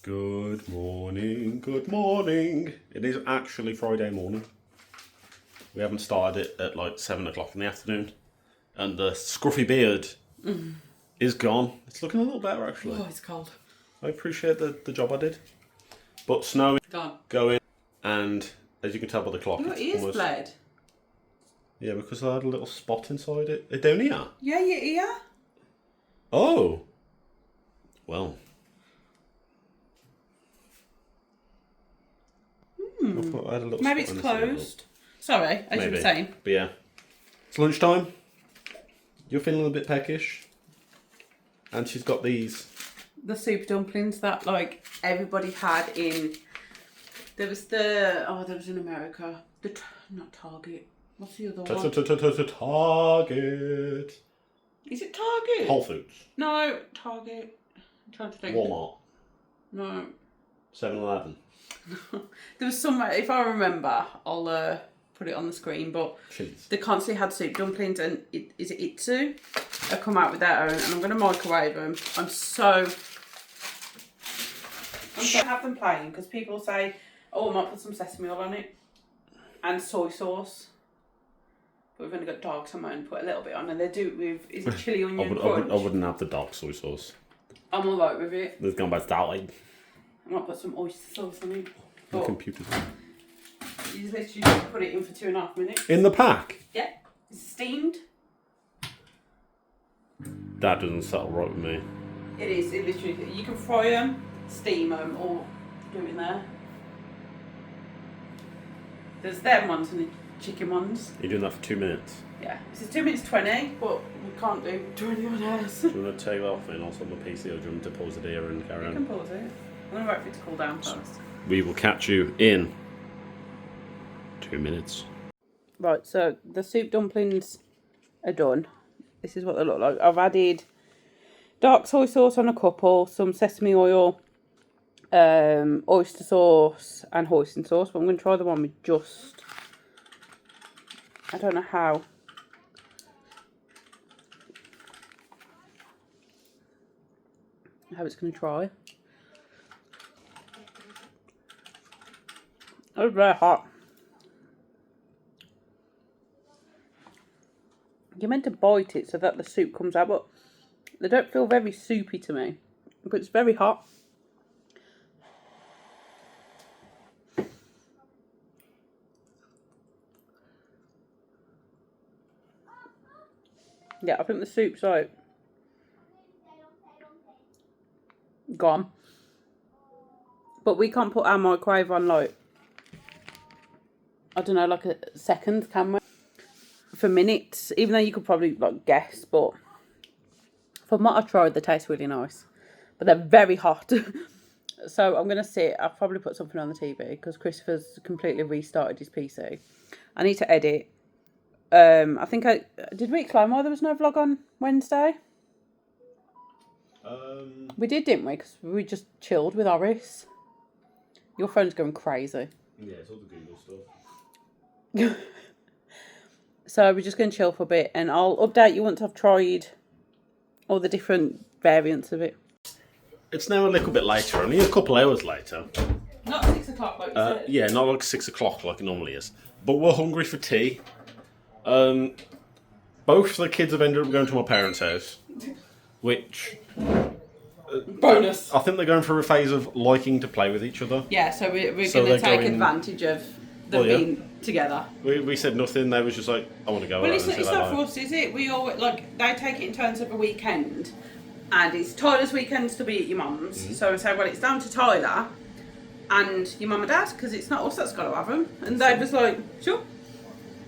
Good morning, good morning. It is actually Friday morning. We haven't started it at like 7 o'clock in the afternoon. And the scruffy beard is gone. It's looking a little better actually. Oh, it's cold. I appreciate the job I did. But snowing, going, and as you can tell by the clock, Your it's ears almost... bled. Yeah, because I had a little spot inside it. It down here? Yeah, your ear. Oh. Well. I thought I had a little Maybe spot it's on this closed. Sorry, as you were saying. But yeah. It's lunchtime. You're feeling a bit peckish. And she's got these. The soup dumplings that like everybody had in. There was there was in America. Not Target. What's the other one? Target. Is it Target? Whole Foods. No, Target. I'm trying to think. Walmart. No. 7-Eleven. There was somewhere, if I remember, I'll put it on the screen, but Cheese. they constantly had soup dumplings and is it Itsu? They come out with their own and I'm going to microwave them. I'm so have them plain because people say, oh, I might put some sesame oil on it and soy sauce. But we've only got dark, so I might put a little bit on. And they do it with, is it chili onion crunch? I wouldn't have the dark soy sauce. I'm alright with it. There's gone by starlight. I might put some oyster sauce on it. The computer. You just literally just put it in for 2.5 minutes. In the pack? Yeah. It's steamed. That doesn't settle right with me. It is. It literally, you can fry them, steam them, or do it in there. There's them ones and the chicken ones. You're doing that for 2 minutes? Yeah. This is 2 minutes 20, but we can't do 21 hours. Do you want to take that off and also on the PC, or do you want to pause it here and carry on? You can pause it. I'm going to wait for it to cool down first. We will catch you in 2 minutes. Right, so the soup dumplings are done. This is what they look like. I've added dark soy sauce on a couple, some sesame oil, oyster sauce and hoisin sauce. But I'm going to try the one with just... I don't know how it's going to try. It's very hot. You're meant to bite it so that the soup comes out, but they don't feel very soupy to me. But it's very hot. Yeah, I think the soup's like gone. But we can't put our microwave on like, I don't know, like a second, can we? For minutes, even though you could probably like guess, but from what I've tried, they taste really nice. But they're very hot. So I'm going to sit, I'll probably put something on the TV because Christopher's completely restarted his PC. I need to edit. I think did we explain why there was no vlog on Wednesday? We did, didn't we? Because we just chilled with Oris. Your phone's going crazy. Yeah, it's all the Google stuff. So we're just going to chill for a bit and I'll update you once I've tried all the different variants of it. It's now a little bit later, only a couple hours later. Not 6 o'clock like you said. Yeah, not like 6 o'clock like it normally is. But we're hungry for tea. Both the kids have ended up going to my parents' house, which... bonus. I think they're going through a phase of liking to play with each other. Yeah, so we're going to take advantage of them being together. We said nothing. They was just like, I want to go. Well, it's not for us, is it? We all like they take it in turns of a weekend, and it's Tyler's weekends to be at your mum's. Mm-hmm. So we say, well, it's down to Tyler and your mum and dad because it's not us that's got to have them. And they was like, sure.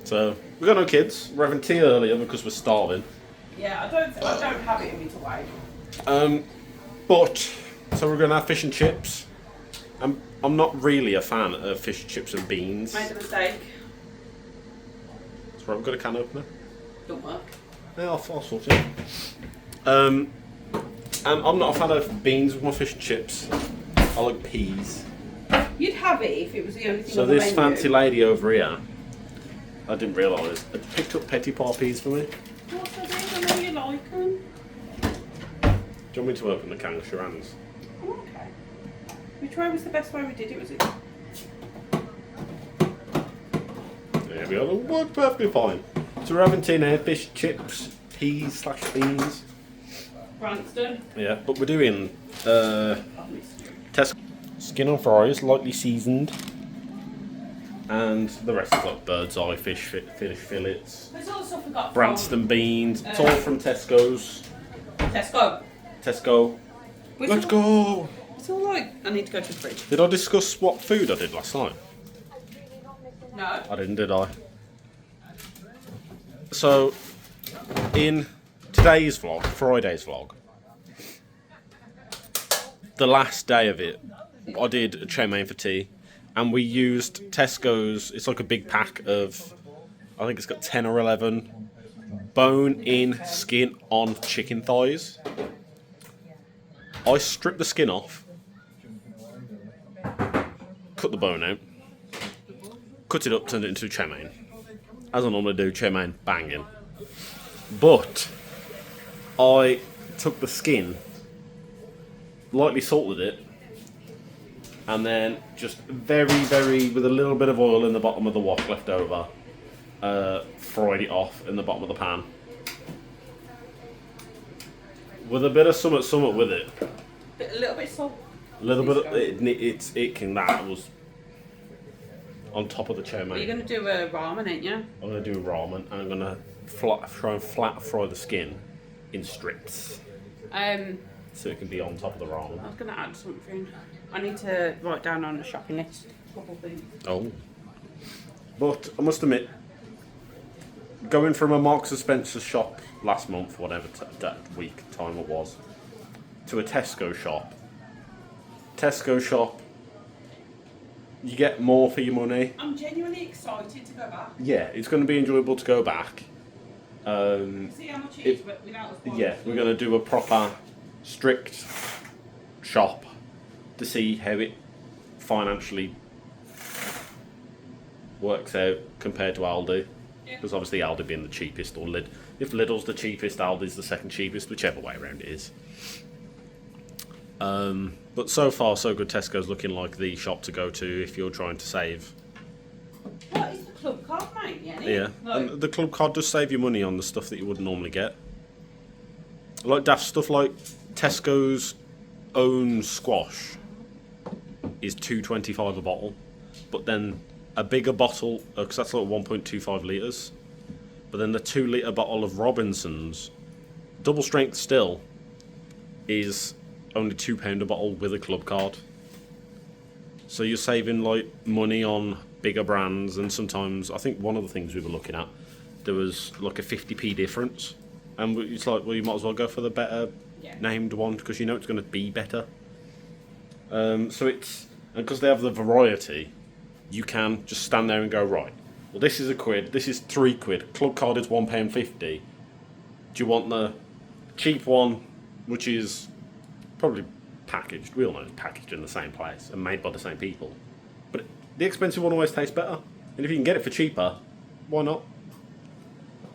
So we got no kids. We're having tea earlier because we're starving. Yeah, I don't have it in me to wait. But so we're gonna have fish and chips. I'm not really a fan of fish, chips and beans. Made a mistake. That's right, we've got a can opener. Don't work. Yeah, I'll sort it. And I'm not a fan of beans with my fish and chips. I like peas. You'd have it if it was the only thing so on the menu. So this fancy lady over here, I didn't realise, had picked up petit pois peas for me. What's I doing? I know you like them. Do you want me to open the can with your hands? Okay. Which way was the best way we did it? Was it? There we go. Worked perfectly fine. So we're having tin air, fish, chips, peas / beans. Branston. Yeah, but we're doing Tesco skin on fries, lightly seasoned, and the rest is like bird's eye fish fillets, There's all the stuff we got Branston beans. It's all from Tesco's. Tesco. Let's go. It's all like I need to go to the fridge. Did I discuss what food I did last night? No. I didn't, did I? So, in today's vlog, Friday's vlog, the last day of it, I did a chow mein for tea, and we used Tesco's. It's like a big pack of, I think it's got 10 or 11 bone-in, skin-on chicken thighs. I stripped the skin off, cut the bone out, cut it up, turned it into chow mein. As I normally do, chow mein, banging. But I took the skin, lightly salted it, and then just very, with a little bit of oil in the bottom of the wok left over, fried it off in the bottom of the pan. With a bit of summit with it. A little bit of salt. A little bit of that was on top of the chow mein. You're going to do a ramen, ain't you? I'm going to do a ramen, and I'm going to try and flat fry the skin in strips. So it can be on top of the ramen. I was going to add something. I need to write down on a shopping list a couple things. Oh. But I must admit, going from a Marks and Spencer shop last month, whatever that week time it was, to a Tesco shop, you get more for your money. I'm genuinely excited to go back. Yeah, it's going to be enjoyable to go back. See how much it is, but without us. Yeah, we're going to do a proper, strict shop to see how it financially works out compared to Aldi. Because obviously Aldi being the cheapest, or if Lidl's the cheapest, Aldi's the second cheapest, whichever way around it is. But so far so good. Tesco's looking like the shop to go to if you're trying to save. What is the club card, mate? Yeah, and the club card does save you money on the stuff that you wouldn't normally get. Like daft stuff like Tesco's own squash is $2.25 a bottle, but then a bigger bottle, because that's like 1.25 litres, but then the 2 litre bottle of Robinson's, double strength still, is only £2 a bottle with a club card. So you're saving like money on bigger brands, and sometimes I think one of the things we were looking at, there was like a 50p difference, and it's like, well, you might as well go for the better named one because you know it's going to be better. So it's, and because they have the variety, you can just stand there and go, right, well, this is £1, this is £3, club card is £1.50. Do you want the cheap one, which is probably packaged? We all know it's packaged in the same place and made by the same people. But the expensive one always tastes better. And if you can get it for cheaper, why not?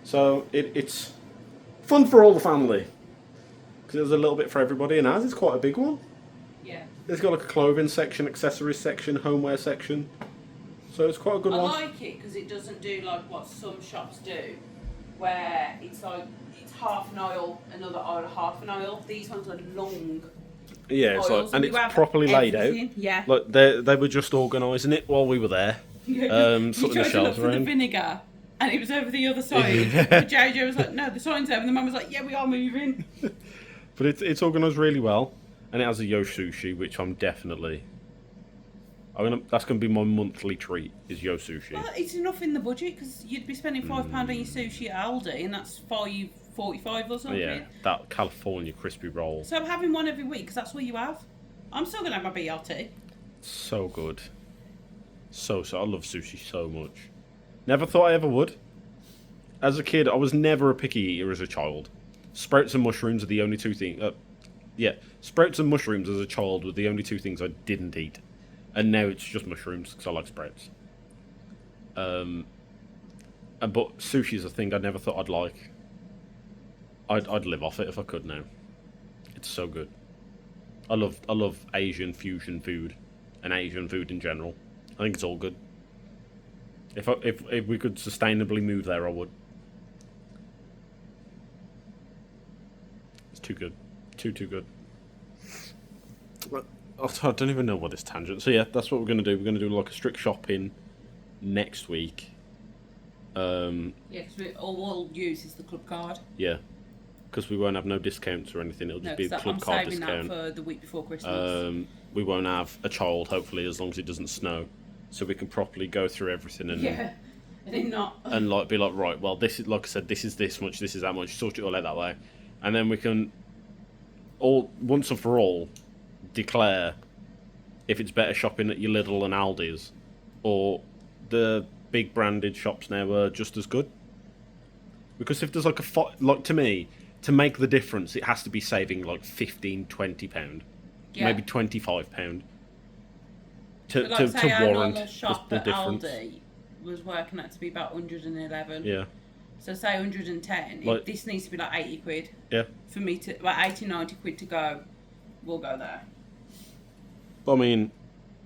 So it's fun for all the family. Because there's a little bit for everybody, and ours is quite a big one. Yeah. It's got like a clothing section, accessories section, homeware section. So it's quite a good one. I like it because it doesn't do like what some shops do, where it's like it's half an aisle, another aisle, half an aisle. These ones are long. Yeah, it's oils, like, and you it's have properly laid out. Yeah. Like they were just organising it while we were there. Yeah, you sorting tried the to look shelves for the around. vinegar, and it was over the other side. But JJ was like, "No, the sign's over." And the mum was like, "Yeah, we are moving." But it's organised really well, and it has a Yo Sushi, which I'm definitely. That's going to be my monthly treat. Is Yo Sushi. Well, it's enough in the budget because you'd be spending £5 on your sushi at Aldi, and that's $5.45 or something. Yeah, that California crispy roll. So I'm having one every week because that's what you have. I'm still gonna have my BLT. So good. So I love sushi so much. Never thought I ever would. As a kid, I was never a picky eater as a child. Sprouts and mushrooms are the only two things. Sprouts and mushrooms as a child were the only two things I didn't eat. And now it's just mushrooms because I like sprouts. But sushi is a thing I never thought I'd like. I'd live off it if I could now. It's so good. I love Asian fusion food and Asian food in general. I think it's all good. If we could sustainably move there, I would. It's too good. Too good. I don't even know what this tangent. So yeah, that's what we're going to do. We're going to do like a strict shopping next week. Yeah, because all we'll use is the club card. Yeah. Because we won't have no discounts or anything. It'll just be a club card discount. I'm saving that for the week before Christmas. We won't have a child, hopefully, as long as it doesn't snow. So we can properly go through everything and then not. And like be like, right, well, this is, like I said, this is this much, this is that much, sort it all out that way. And then we can all, once and for all, declare if it's better shopping at your Lidl and Aldi's or the big branded shops now are just as good. Because if there's like like to me, to make the difference, it has to be saving like £15-20, maybe £25 to warrant the difference. Aldi was working out to be about 111. Yeah. So say 110. Like, this needs to be like 80 quid. Yeah. For me to, like 80, 90 quid to go, we'll go there. But I mean,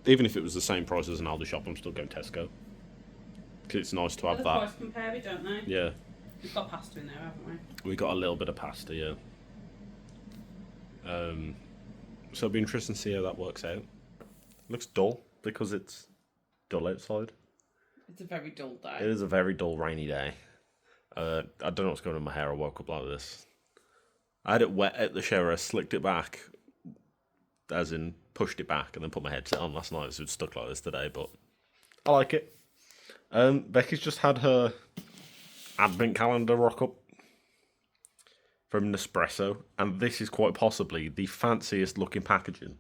even if it was the same price as an Aldi shop, I'm still going Tesco. Because it's nice to have that. The price compare it, don't they? Yeah. We've got pasta in there, haven't we? We got a little bit of pasta, yeah. So it'll be interesting to see how that works out. Looks dull because it's dull outside. It's a very dull day. It is a very dull, rainy day. I don't know what's going on with my hair. I woke up like this. I had it wet at the shower. I slicked it back, as in pushed it back, and then put my headset on last night. So it's stuck like this today, but I like it. Becky's just had her advent calendar rock up from Nespresso, and this is quite possibly the fanciest looking packaging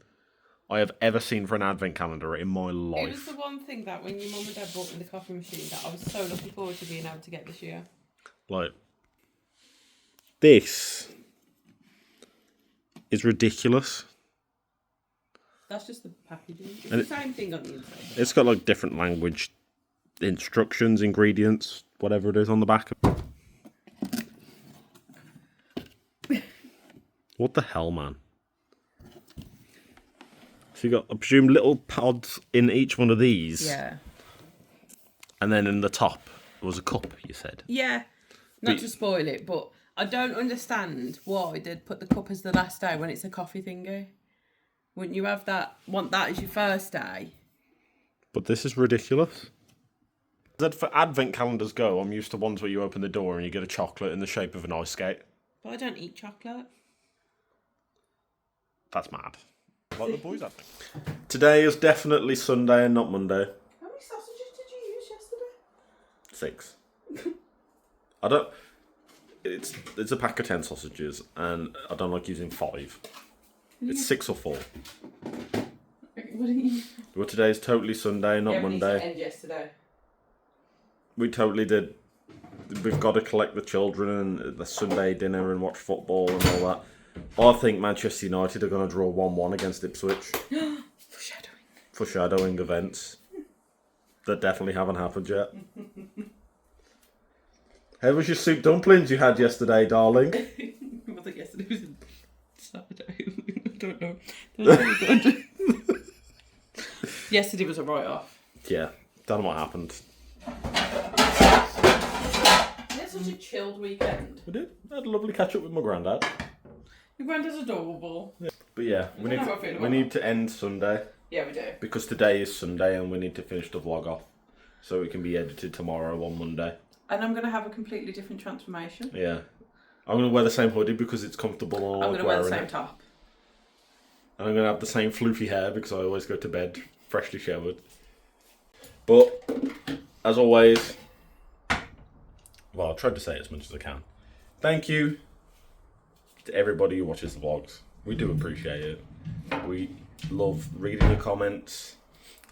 I have ever seen for an advent calendar in my life. It was the one thing that when your mum and dad bought me the coffee machine that I was so looking forward to being able to get this year. Like, this is ridiculous. That's just the packaging. It's the same thing on the inside. It's got like different language instructions, ingredients, whatever it is on the back. What the hell, man? So you got, I presume, little pods in each one of these. Yeah. And then in the top was a cup, you said. Yeah. Not to spoil it, but I don't understand why they'd put the cup as the last day when it's a coffee thingy. Wouldn't you want that as your first day? But this is ridiculous. That for advent calendars go, I'm used to ones where you open the door and you get a chocolate in the shape of an ice skate. But I don't eat chocolate. That's mad. Like the boys have. Today is definitely Sunday and not Monday. How many sausages did you use yesterday? 6. I don't. It's a pack of 10 sausages, and I don't like using 5. It's 6 or 4. What are you? Well, today's totally Sunday, not Monday. End yesterday. We totally did. We've got to collect the children and the Sunday dinner and watch football and all that. I think Manchester United are going to draw 1-1 against Ipswich. Foreshadowing events that definitely haven't happened yet. How was your soup dumplings you had yesterday, darling? I think yesterday was Saturday. I don't know. Yesterday was a write-off. Yeah, don't know what happened. We had such a chilled weekend. We did. I had a lovely catch up with my granddad. Your granddad's adorable. Yeah. But yeah, we need to end Sunday. Yeah, we do. Because today is Sunday and we need to finish the vlog off. So it can be edited tomorrow on Monday. And I'm going to have a completely different transformation. Yeah. I'm going to wear the same hoodie because it's comfortable and I like wearing it. I'm going to wear the same top. And I'm going to have the same floofy hair because I always go to bed freshly showered. But, as always, well, I'll try to say it as much as I can. Thank you to everybody who watches the vlogs. We do appreciate it. We love reading the comments,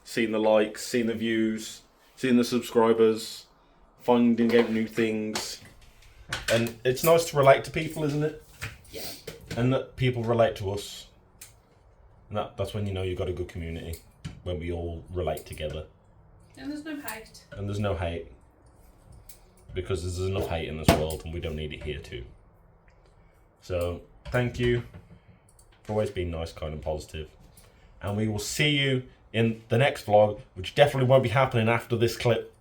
seeing the likes, seeing the views, seeing the subscribers, finding out new things. And it's nice to relate to people, isn't it? Yeah. And that people relate to us. And that's when you know you've got a good community. When we all relate together. And there's no hate. And there's no hate. Because there's enough hate in this world and we don't need it here too. So, thank you. for always being nice, kind, and positive. And we will see you in the next vlog, which definitely won't be happening after this clip.